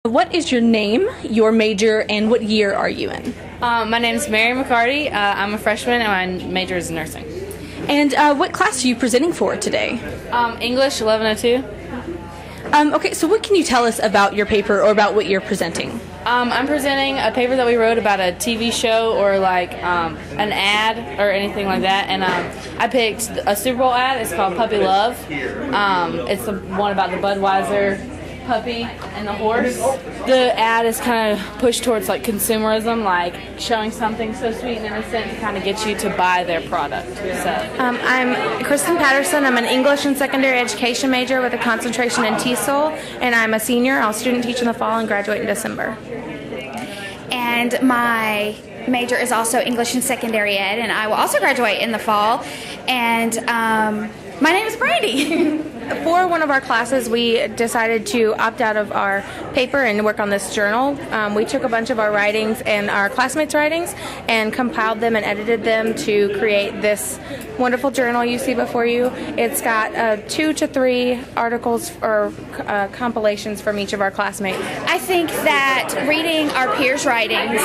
What is your name, your major, and what year are you in? My name is Mary McCarty. I'm a freshman and my major is nursing. And what class are you presenting for today? English 1102. Okay, so what can you tell us about your paper or about what you're presenting? I'm presenting a paper that we wrote about a TV show or like an ad or anything like that, and I picked a Super Bowl ad. It's called Puppy Love. It's the one about the Budweiser puppy and the horse. The ad is kind of pushed towards like consumerism, like showing something so sweet and innocent to kind of get you to buy their product. So I'm Kristen Patterson. I'm an English and secondary education major with a concentration in TESOL, and I'm a senior. I'll student teach in the fall and graduate in December. And my major is also English and secondary ed, and I will also graduate in the fall. And my name is Brandy. For one of our classes, we decided to opt out of our paper and work on this journal. We took a bunch of our writings and our classmates' writings and compiled them and edited them to create this wonderful journal you see before you. It's got 2 to 3 articles or compilations from each of our classmates. I think that reading our peers' writings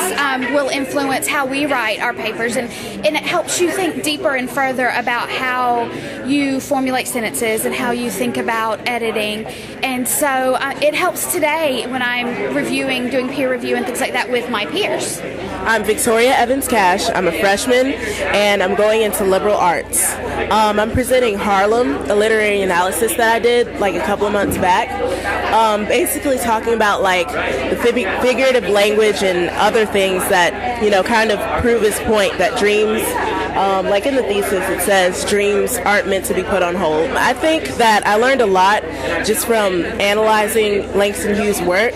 will influence how we write our papers, and it helps you think deeper and further about how you formulate sentences and how you think about editing. And so it helps today when I'm doing peer review and things like that with my peers. I'm Victoria Evans Cash. I'm a freshman and I'm going into liberal arts. I'm presenting Harlem, a literary analysis that I did like a couple of months back. Basically talking about like the figurative language and other things that, you know, kind of prove his point that dreams, like in the thesis it says dreams aren't meant to be put on hold. I think that I learned a lot just from analyzing Langston Hughes' work.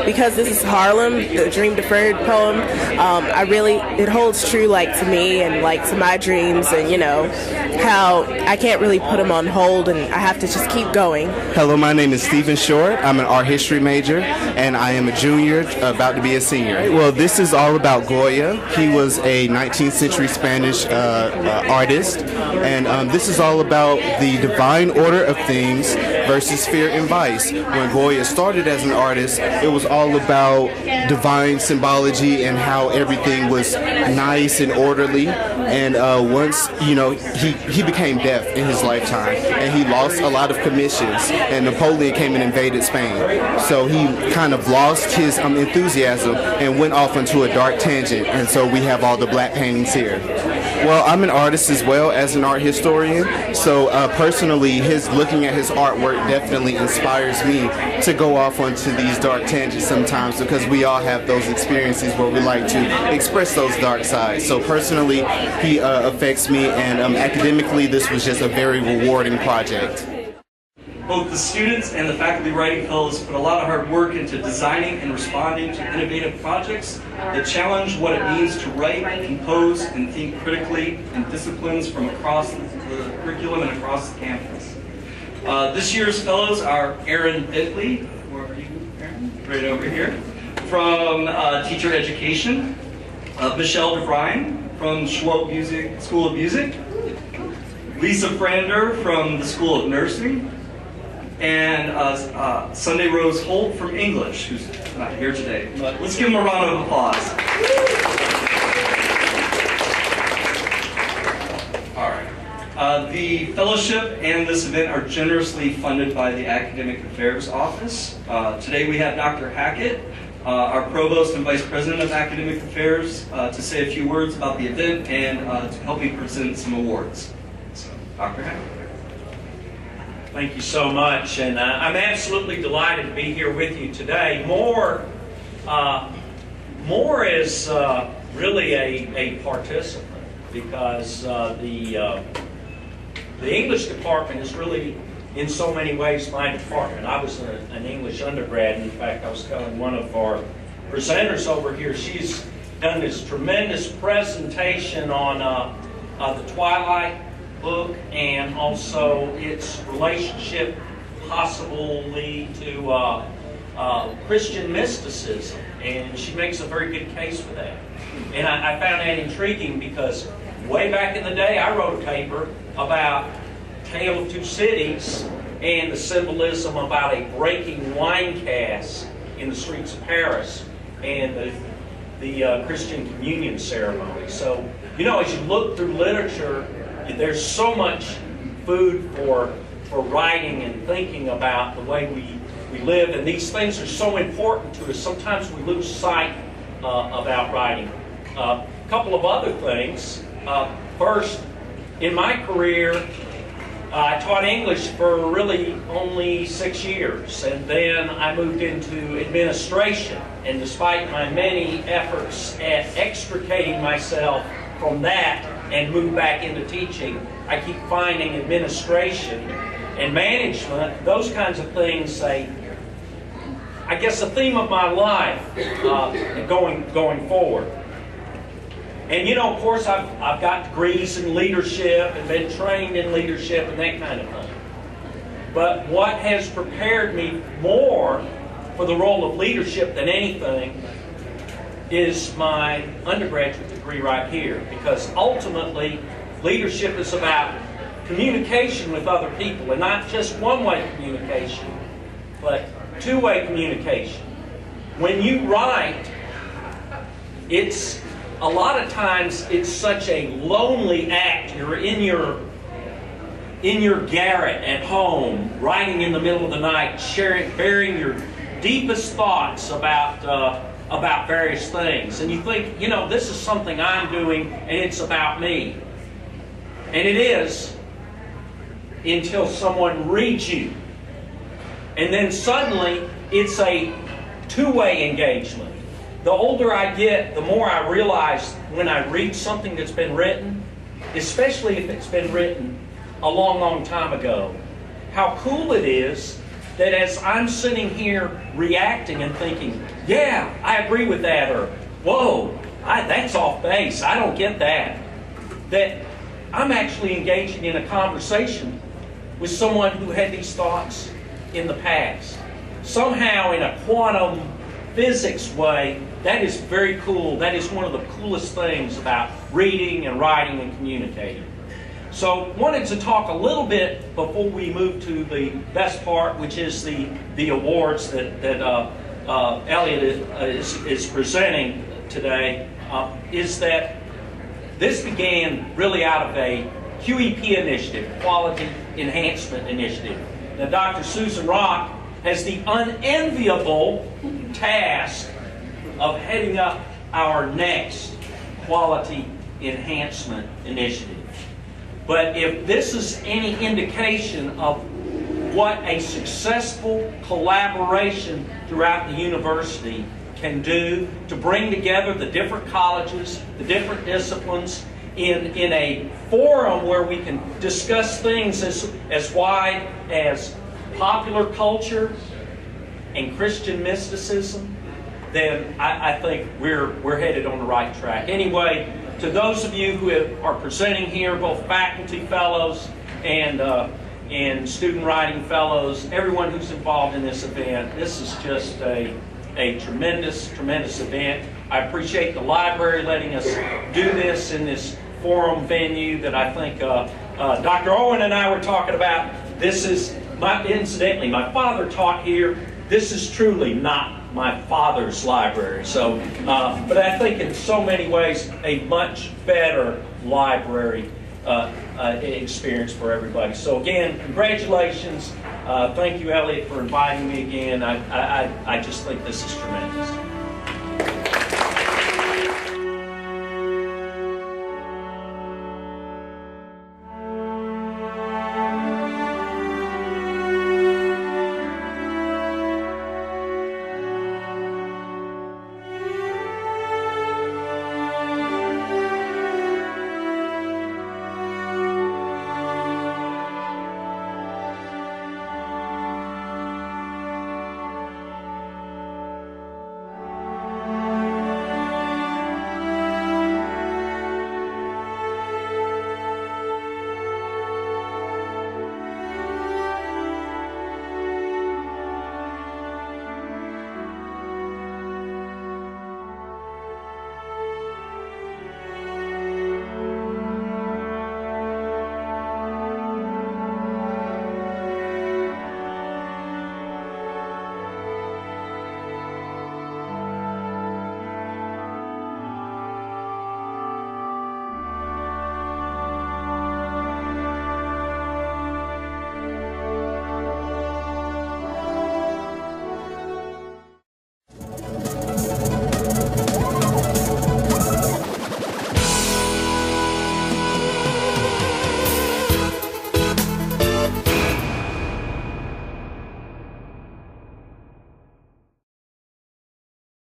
Because this is Harlem, the dream deferred poem, it holds true like to me and like to my dreams, and you know how I can't really put them on hold and I have to just keep going. Hello, my name is Stephen Short. I'm an art history major and I am a junior about to be a senior. Well, this is all about Goya. He was a 19th century Spanish artist, and this is all about the divine order of things versus fear and vice. When Goya started as an artist, it was all about divine symbology and how everything was nice and orderly. And once, you know, he became deaf in his lifetime, and he lost a lot of commissions, and Napoleon came and invaded Spain. So he kind of lost his enthusiasm and went off into a dark tangent, and so we have all the black paintings here. Well, I'm an artist as well as an art historian, so personally, looking at his artwork definitely inspires me to go off onto these dark tangents sometimes, because we all have those experiences where we like to express those dark sides. So personally, he affects me, and academically, this was just a very rewarding project. Both the students and the faculty writing fellows put a lot of hard work into designing and responding to innovative projects that challenge what it means to write, compose, and think critically in disciplines from across the curriculum and across the campus. This year's fellows are Aaron Bentley, where are you, Aaron? Right over here, from Teacher Education, Michelle DeVrine from Schwab School of Music, Lisa Frander from the School of Nursing, and Sunday Rose Holt from English, who's not here today. But let's give them a round of applause. All right. The fellowship and this event are generously funded by the Academic Affairs Office. Today we have Dr. Hackett, our Provost and Vice President of Academic Affairs, to say a few words about the event and to help me present some awards. So, Dr. Hackett. Thank you so much, and I'm absolutely delighted to be here with you today. Moore is really a participant, because the English department is really, in so many ways, my department. I was an English undergrad. In fact, I was telling one of our presenters over here, she's done this tremendous presentation on the Twilight book and also its relationship possibly to Christian mysticism, and she makes a very good case for that. And I found that intriguing because way back in the day I wrote a paper about Tale of Two Cities and the symbolism about a breaking wine cask in the streets of Paris and the Christian communion ceremony. So, you know, as you look through literature, there's so much food for writing and thinking about the way we live, and these things are so important to us. Sometimes we lose sight about writing. A couple of other things. First, in my career, I taught English for really only 6 years, and then I moved into administration. And despite my many efforts at extricating myself from that and move back into teaching, I keep finding administration and management, those kinds of things, I guess, a theme of my life going forward. And you know, of course, I've got degrees in leadership and been trained in leadership and that kind of thing. But what has prepared me more for the role of leadership than anything is my undergraduate degree right here. Because ultimately, leadership is about communication with other people, and not just one-way communication, but two-way communication. When you write, a lot of times it's such a lonely act. You're in your garret at home, writing in the middle of the night, bearing your deepest thoughts about various things. And you think, you know, this is something I'm doing and it's about me. And it is, until someone reads you. And then suddenly it's a two-way engagement. The older I get, the more I realize when I read something that's been written, especially if it's been written a long, long time ago, how cool it is that as I'm sitting here reacting and thinking, yeah, I agree with that, or whoa, that's off base, I don't get that, that I'm actually engaging in a conversation with someone who had these thoughts in the past. Somehow in a quantum physics way, that is very cool. That is one of the coolest things about reading and writing and communicating. So wanted to talk a little bit before we move to the best part, which is the awards that Elliot is presenting today, is that this began really out of a QEP initiative, Quality Enhancement Initiative. Now, Dr. Susan Rock has the unenviable task of heading up our next Quality Enhancement Initiative. But if this is any indication of what a successful collaboration throughout the university can do to bring together the different colleges, the different disciplines, in a forum where we can discuss things as wide as popular culture and Christian mysticism, then I think we're headed on the right track. Anyway, to those of you who are presenting here, both faculty fellows and student writing fellows, everyone who's involved in this event, this is just a tremendous, tremendous event. I appreciate the library letting us do this in this forum venue that I think Dr. Owen and I were talking about. This is, incidentally, my father taught here. This is truly not my father's library. So, but I think in so many ways a much better library experience for everybody. So again, congratulations. Thank you, Elliot, for inviting me again. I just think this is tremendous.